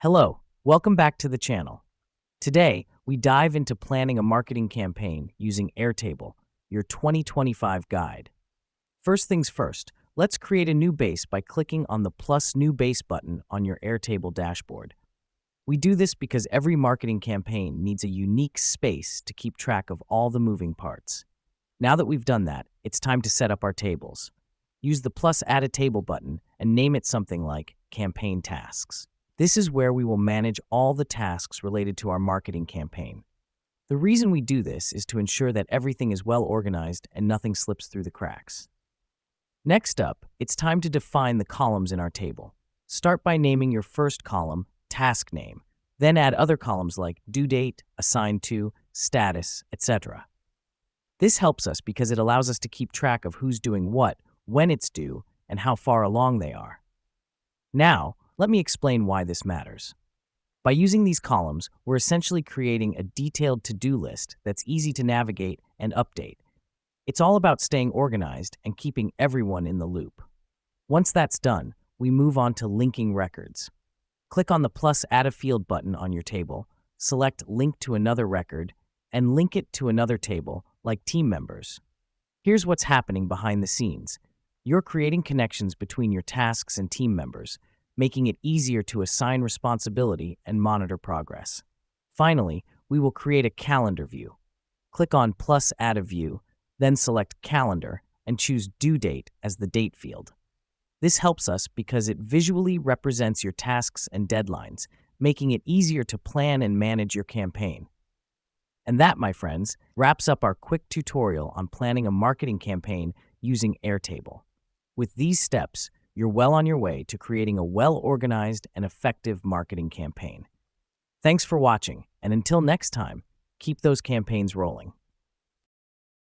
Hello, welcome back to the channel. Today, we dive into planning a marketing campaign using Airtable, your 2025 guide. First things first, let's create a new base by clicking on the plus new base button on your Airtable dashboard. We do this because every marketing campaign needs a unique space to keep track of all the moving parts. Now that we've done that, it's time to set up our tables. Use the plus add a table button and name it something like campaign tasks. This is where we will manage all the tasks related to our marketing campaign. The reason we do this is to ensure that everything is well organized and nothing slips through the cracks. Next up, it's time to define the columns in our table. Start by naming your first column, task name. Then add other columns like due date, assigned to, status, etc. This helps us because it allows us to keep track of who's doing what, when it's due, and how far along they are. Now, let me explain why this matters. By using these columns, we're essentially creating a detailed to-do list that's easy to navigate and update. It's all about staying organized and keeping everyone in the loop. Once that's done, we move on to linking records. Click on the plus add a field button on your table, select link to another record, and link it to another table, like team members. Here's what's happening behind the scenes. You're creating connections between your tasks and team members, making it easier to assign responsibility and monitor progress. Finally, we will create a calendar view. Click on plus add a view, then select calendar and choose due date as the date field. This helps us because it visually represents your tasks and deadlines, making it easier to plan and manage your campaign. And that, my friends, wraps up our quick tutorial on planning a marketing campaign using Airtable. With these steps, you're well on your way to creating a well-organized and effective marketing campaign. Thanks for watching, and until next time, keep those campaigns rolling.